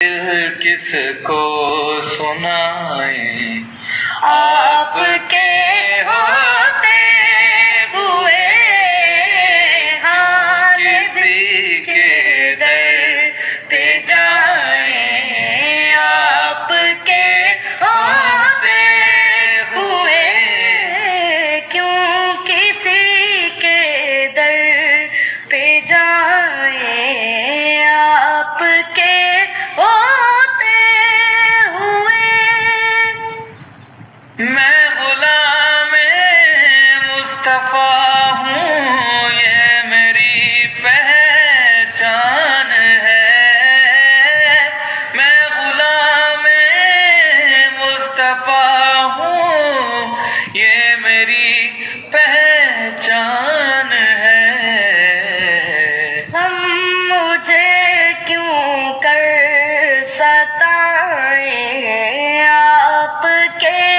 दिल किसको सुनाए, आपके होते हुए हाल किसी के दर पे जाए। आपके होते हुए क्यों किसी के दर पे जाए। आपके होते हुए मैं गुलाम मुस्तफा हूँ, ये मेरी पहचान है। मैं गुलाम मुस्तफा हूँ, ये मेरी पहचान है। हम मुझे क्यों कर सताए। आपके